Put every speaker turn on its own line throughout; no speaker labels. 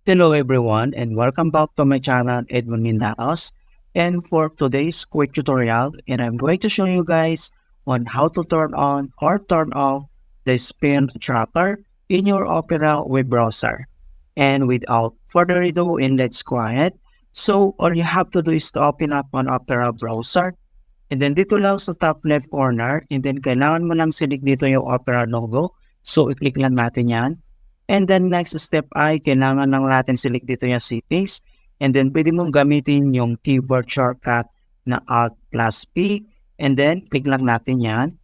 Hello everyone and welcome back to my channel Edmund Mindaros, and for today's quick tutorial I'm going to show you guys on how to turn on or turn off the spell tracker in your Opera web browser. And without further ado, let's go ahead. So all you have to do is to open up on Opera browser, and then dito lang sa top left corner, and then kailangan mo lang select dito yung Opera logo. So i-click lang natin yan. And then next step ay kailangan lang natin select dito yung settings. And then pwede mong gamitin yung keyboard shortcut na Alt plus P. And then click lang natin yan.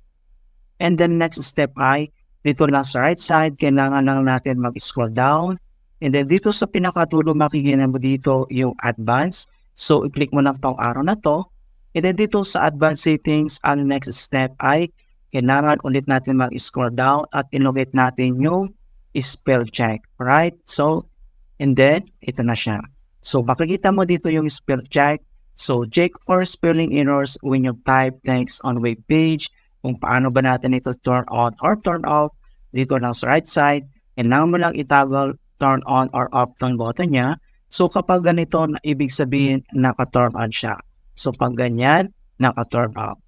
And then next step ay dito lang sa right side, kailangan lang natin mag-scroll down. And then dito sa pinakatulo makikita mo dito yung advanced. So i-click mo lang tong arrow na to. And then dito sa advanced settings, ang next step ay kailangan ulit natin mag-scroll down at ilocate natin yung spell check, right? So, and then, ito na siya. So, makikita mo dito yung spell check. So, check for spelling errors when you type text on web page. Kung paano ba natin ito turn on or turn off. Dito lang sa right side. Kailangan mo lang itoggle turn on or off tong button niya. So, kapag ganito, na ibig sabihin, naka-turn on siya. So, pag ganyan, naka-turn off.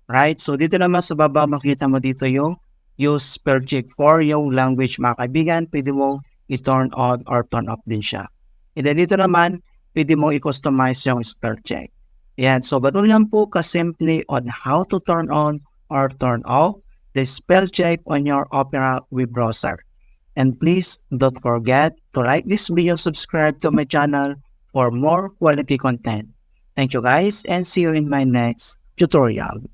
Right? So, dito naman sa baba, makita mo dito yung use spell check for yung language, mga kaibigan. Pwede mo i-turn on or turn off din siya. And then dito naman, pwede mo i-customize yung spell check. Yan. So, ganun lang po kasimple on how to turn on or turn off the spell check on your Opera web browser. And please don't forget to like this video, subscribe to my channel for more quality content. Thank you guys and see you in my next tutorial.